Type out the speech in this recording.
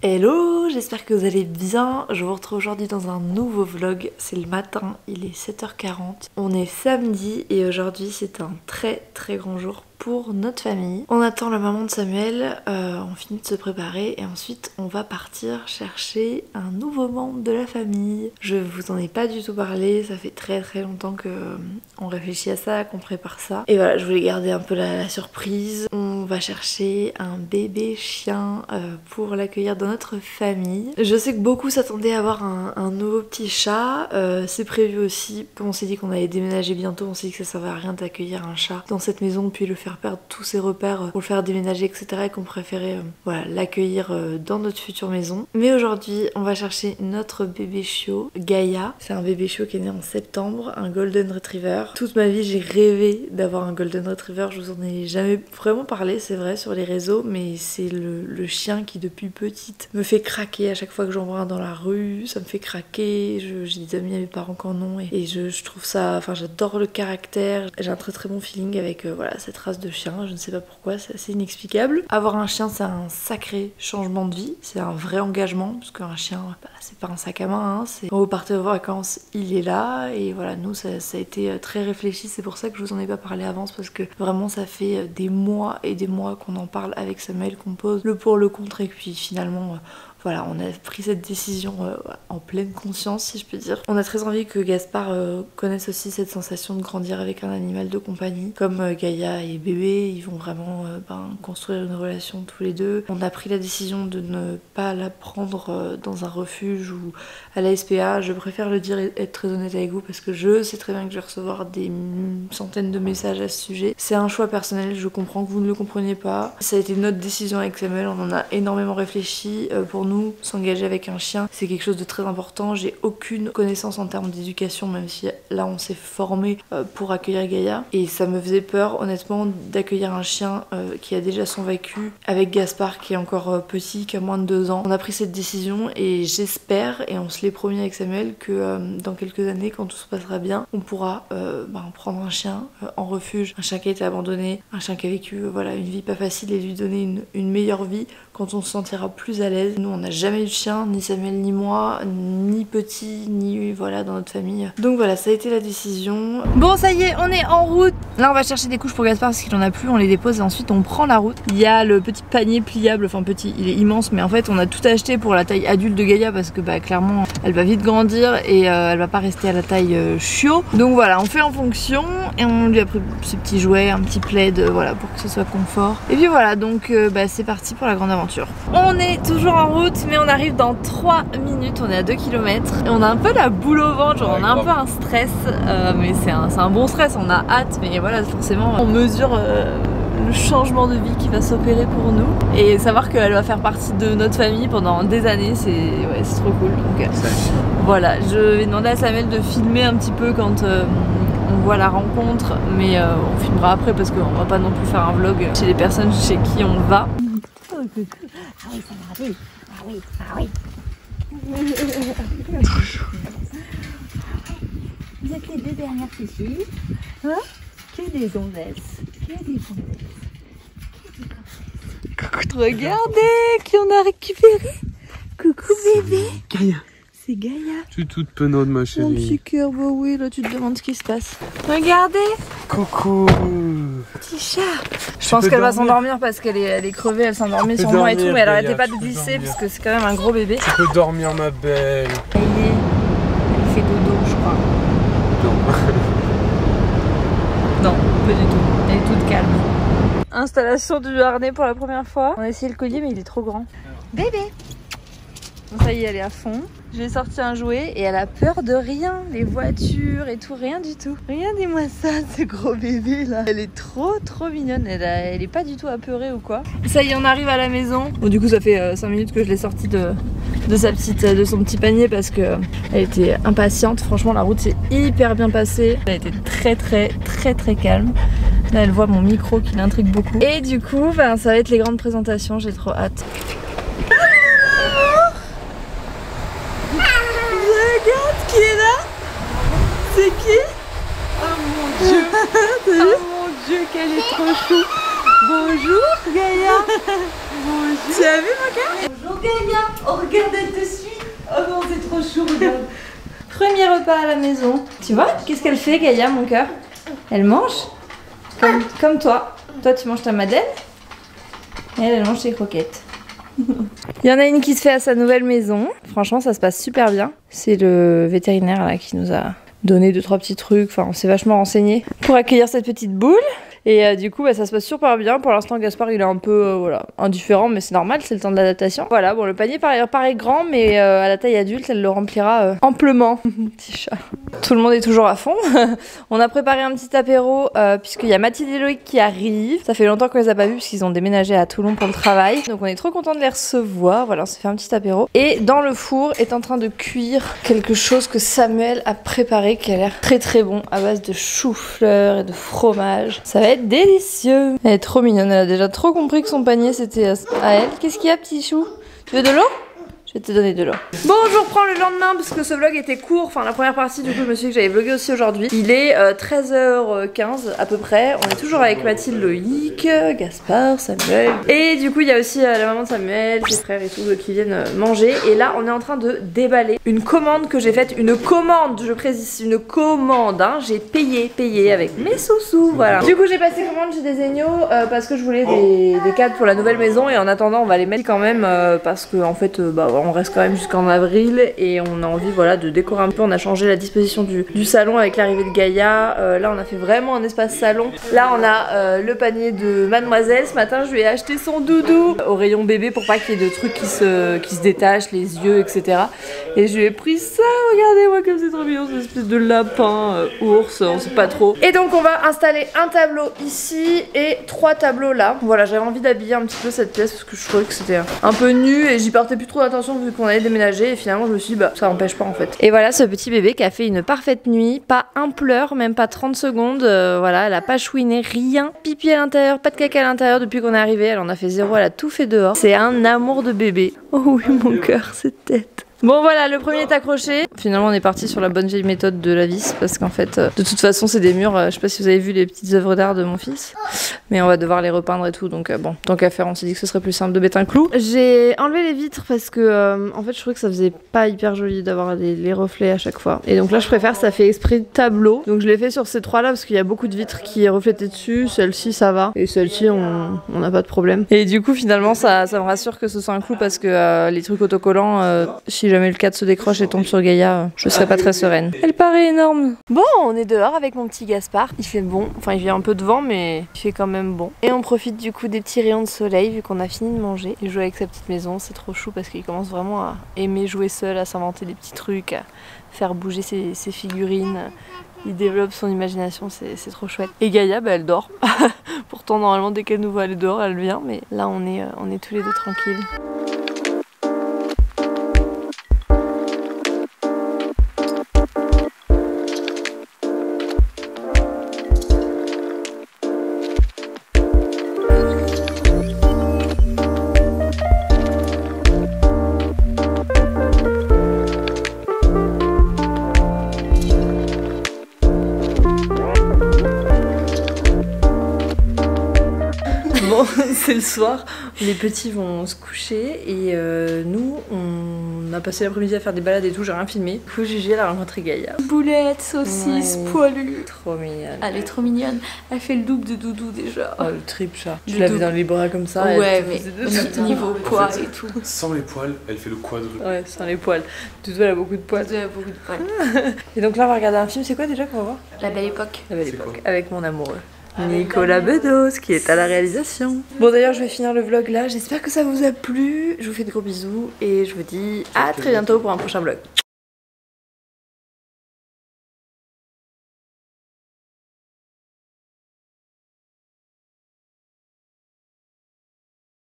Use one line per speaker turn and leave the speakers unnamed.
Hello, j'espère que vous allez bien. Je vous retrouve aujourd'hui dans un nouveau vlog. C'est le matin, il est 7h40. On est samedi et aujourd'hui c'est un très grand jour pour notre famille. On attend la maman de Samuel, on finit de se préparer et ensuite on va partir chercher un nouveau membre de la famille. Je vous en ai pas du tout parlé, ça fait très longtemps que on réfléchit à ça, qu'on prépare ça. Et voilà, je voulais garder un peu la surprise. On va chercher un bébé chien pour l'accueillir dans notre famille. Je sais que beaucoup s'attendaient à avoir un nouveau petit chat, c'est prévu aussi. Comme on s'est dit qu'on allait déménager bientôt, on s'est dit que ça servait à rien d'accueillir un chat dans cette maison puis le faire perdre tous ses repères pour le faire déménager, etc. et qu'on préférait voilà, l'accueillir dans notre future maison. Mais aujourd'hui, on va chercher notre bébé chiot, Gaïa. C'est un bébé chiot qui est né en septembre, un Golden Retriever. Toute ma vie, j'ai rêvé d'avoir un Golden Retriever. Je vous en ai jamais vraiment parlé, c'est vrai, sur les réseaux, mais c'est le chien qui, depuis petite, me fait craquer à chaque fois que j'en vois un dans la rue. Ça me fait craquer. J'ai des amis à mes parents qui en ont et je trouve ça... Enfin, j'adore le caractère. J'ai un très bon feeling avec voilà, cette race de chien, je ne sais pas pourquoi, c'est assez inexplicable. Avoir un chien, c'est un sacré changement de vie, c'est un vrai engagement, parce qu'un chien, bah, c'est pas un sac à main, hein, c'est quand vous partez aux vacances, il est là, et voilà, nous, ça a été très réfléchi, c'est pour ça que je vous en ai pas parlé avant, parce que vraiment, ça fait des mois et des mois qu'on en parle avec Samuel, qu'on pose le pour, le contre, et puis finalement... Voilà, on a pris cette décision en pleine conscience, si je peux dire. On a très envie que Gaspard connaisse aussi cette sensation de grandir avec un animal de compagnie. Comme Gaïa et bébé, ils vont vraiment construire une relation tous les deux. On a pris la décision de ne pas la prendre dans un refuge ou à la SPA. Je préfère le dire et être très honnête avec vous parce que je sais très bien que je vais recevoir des centaines de messages à ce sujet. C'est un choix personnel, je comprends que vous ne le compreniez pas. Ça a été notre décision avec Samuel, on en a énormément réfléchi. Pour nous, s'engager avec un chien, c'est quelque chose de très important. J'ai aucune connaissance en termes d'éducation, même si là on s'est formé pour accueillir Gaïa. Et ça me faisait peur, honnêtement, d'accueillir un chien qui a déjà son vécu, avec Gaspard qui est encore petit, qui a moins de 2 ans. On a pris cette décision et j'espère, et on se l'est promis avec Samuel, que dans quelques années, quand tout se passera bien, on pourra prendre un chien en refuge, un chien qui a été abandonné, un chien qui a vécu voilà, une vie pas facile et lui donner une meilleure vie quand on se sentira plus à l'aise. Nous, on n'a jamais eu de chien, ni Samuel ni moi, ni petit, ni voilà, dans notre famille. Donc voilà, ça a été la décision. Bon, ça y est, on est en route. Là, on va chercher des couches pour Gaspard parce qu'il en a plus, on les dépose et ensuite on prend la route. Il y a le petit panier pliable, enfin petit, il est immense, mais en fait, on a tout acheté pour la taille adulte de Gaïa parce que clairement, elle va vite grandir et elle va pas rester à la taille chiot. Donc voilà, on fait en fonction et on lui a pris ce petit jouet, un petit plaid, voilà, pour que ce soit confort. Et puis voilà, donc c'est parti pour la grande aventure. On est toujours en route, mais on arrive dans 3 minutes, on est à 2 km et on a un peu la boule au ventre, genre on a un peu un stress, mais c'est un bon stress, on a hâte, mais voilà, forcément on mesure le changement de vie qui va s'opérer pour nous et savoir qu'elle va faire partie de notre famille pendant des années, c'est trop cool. Donc voilà, je vais demander à Samuel de filmer un petit peu quand on voit la rencontre, mais on filmera après parce qu'on va pas non plus faire un vlog chez les personnes chez qui on va.
Ah oui, ça va, oui. Ah oui. Vous êtes les 2 dernières filles. Hein? Que des gonzesses.
Regardez qui on a récupéré. Coucou bébé.
Gaïa.
C'est Gaïa.
Tu es toute penaude ma chérie.
Mon petit cœur, bah oui, là tu te demandes ce qui se passe. Regardez.
Coucou.
Petit chat. Je pense qu'elle va s'endormir parce qu'elle est crevée, elle s'endormait sur moi et tout, mais elle arrêtait pas de glisser parce que c'est quand même un gros bébé.
Tu peux dormir ma belle.
Elle fait dodo je crois. Non, pas du tout. Elle est toute calme. Installation du harnais pour la première fois. On a essayé le collier mais il est trop grand. Bébé. Bon, ça y est, elle est à fond. J'ai sorti un jouet et elle a peur de rien. Les voitures et tout, rien du tout. Regardez-moi ça, ce gros bébé là. Elle est trop mignonne. Elle est pas du tout apeurée ou quoi. Ça y est, on arrive à la maison. Bon, du coup, ça fait 5 minutes que je l'ai sortie de son petit panier parce que elle était impatiente. Franchement, la route s'est hyper bien passée. Elle a été très calme. Là, elle voit mon micro qui l'intrigue beaucoup. Et du coup, ça va être les grandes présentations. J'ai trop hâte. Regarde qui est là. C'est qui? Oh mon dieu. Oh mon dieu, qu'elle est trop chou. Bonjour Gaïa. Bonjour. Tu as vu mon cœur?
Bonjour
Gaïa, oh regarde, elle te suit. Oh non, c'est trop chou, regarde. Premier repas à la maison. Tu vois, qu'est-ce qu'elle fait, Gaïa, mon cœur? Elle mange comme toi. Toi, tu manges ta madeleine. Et elle mange ses croquettes. Il y en a une qui se fait à sa nouvelle maison. Franchement, ça se passe super bien. C'est le vétérinaire là qui nous a donné 2-3 petits trucs. Enfin, on s'est vachement renseigné pour accueillir cette petite boule. Et du coup, ça se passe super bien. Pour l'instant, Gaspard, il est un peu voilà, indifférent, mais c'est normal, c'est le temps de l'adaptation. Voilà, bon, le panier paraît grand, mais à la taille adulte, elle le remplira amplement. Petit chat. Tout le monde est toujours à fond. On a préparé un petit apéro, puisqu'il y a Mathilde et Loïc qui arrivent. Ça fait longtemps qu'on les a pas vus, puisqu'ils ont déménagé à Toulon pour le travail. Donc on est trop content de les recevoir. Voilà, on s'est fait un petit apéro. Et dans le four est en train de cuire quelque chose que Samuel a préparé, qui a l'air très très bon, à base de chou-fleur et de fromage. Ça va être délicieux. Elle est trop mignonne, elle a déjà trop compris que son panier c'était à elle. Qu'est-ce qu'il y a, petit chou? Tu veux de l'eau? Je vais te donner de l'eau. Bon, je reprends le lendemain parce que ce vlog était court. Enfin, la première partie, du coup, je me suis dit que j'allais vlogger aussi aujourd'hui. Il est 13h15 à peu près. On est toujours avec Mathilde, Loïc, Gaspard, Samuel. Et du coup, il y a aussi la maman de Samuel, ses frères et tout qui viennent manger. Et là, on est en train de déballer une commande que j'ai faite. Une commande, je précise, une commande. Hein. J'ai payé avec mes sous-sous. Voilà. Du coup, j'ai passé commande chez des Egnos parce que je voulais des cadres pour la nouvelle maison. Et en attendant, on va les mettre quand même parce que, en fait, on reste quand même jusqu'en avril et on a envie voilà, de décorer un peu. On a changé la disposition du salon avec l'arrivée de Gaïa. Là on a fait vraiment un espace salon. Là on a le panier de Mademoiselle. Ce matin je lui ai acheté son doudou au rayon bébé pour pas qu'il y ait de trucs qui se détachent, les yeux, etc. Et je lui ai pris ça, regardez-moi comme c'est trop mignon, cette espèce de lapin, ours, on sait pas trop. Et donc on va installer un tableau ici et 3 tableaux là. Voilà, j'avais envie d'habiller un petit peu cette pièce parce que je trouvais que c'était un peu nu et j'y portais plus trop d'attention vu qu'on allait déménager et finalement je me suis dit bah ça n'empêche pas en fait. Et voilà ce petit bébé qui a fait une parfaite nuit, pas un pleur, même pas 30 secondes, voilà, elle a pas chouiné, rien, pipi à l'intérieur, pas de caca à l'intérieur depuis qu'on est arrivé, elle en a fait 0, elle a tout fait dehors. C'est un amour de bébé. Oh oui mon cœur, cette tête. Bon voilà, le premier est accroché. Finalement on est parti sur la bonne vieille méthode de la vis parce qu'en fait de toute façon c'est des murs, je sais pas si vous avez vu les petites œuvres d'art de mon fils, mais on va devoir les repeindre et tout, donc bon, tant qu'à faire on s'est dit que ce serait plus simple de mettre un clou. J'ai enlevé les vitres parce que en fait je trouvais que ça faisait pas hyper joli d'avoir les reflets à chaque fois, et donc là je préfère, ça fait esprit de tableau, donc je l'ai fait sur ces 3 là parce qu'il y a beaucoup de vitres qui est reflétées dessus. Celle-ci ça va et celle-ci on n'a pas de problème, et du coup finalement ça me rassure que ce soit un clou parce que les trucs autocollants, si jamais le cadre se décroche et tombe sur Gaïa, je serais pas très sereine. Elle paraît énorme. Bon, on est dehors avec mon petit Gaspard. Il fait bon, enfin il y a un peu de vent mais il fait quand même bon. Et on profite du coup des petits rayons de soleil vu qu'on a fini de manger. Il joue avec sa petite maison, c'est trop chou parce qu'il commence vraiment à aimer jouer seul, à s'inventer des petits trucs, à faire bouger ses figurines. Il développe son imagination, c'est trop chouette. Et Gaïa, bah, elle dort. Pourtant normalement dès qu'elle nous voit aller dehors, elle vient, mais là on est tous les deux tranquilles. C'est le soir, les petits vont se coucher et nous on a passé l'après-midi à faire des balades et tout, j'ai rien filmé. Du coup Gigi elle a rencontré Gaïa. Boulette, saucisse, ouais, poilue. Trop mignonne. Elle est trop mignonne, elle fait le double de Doudou déjà. Oh le trip chat. Je l'avais dans les bras comme ça. Ouais mais notre niveau poil et tout.
Sans les poils, elle fait le quadruple.
Ouais, sans les poils. Doudou elle a beaucoup de poils. Doudou elle a beaucoup de poils. Et donc là on va regarder un film, c'est quoi déjà qu'on va voir? La Belle Époque. La Belle Époque, avec mon amoureux. Nicolas Bedos qui est à la réalisation. Bon d'ailleurs je vais finir le vlog là, j'espère que ça vous a plu, je vous fais de gros bisous et je vous dis à très bientôt pour un prochain vlog.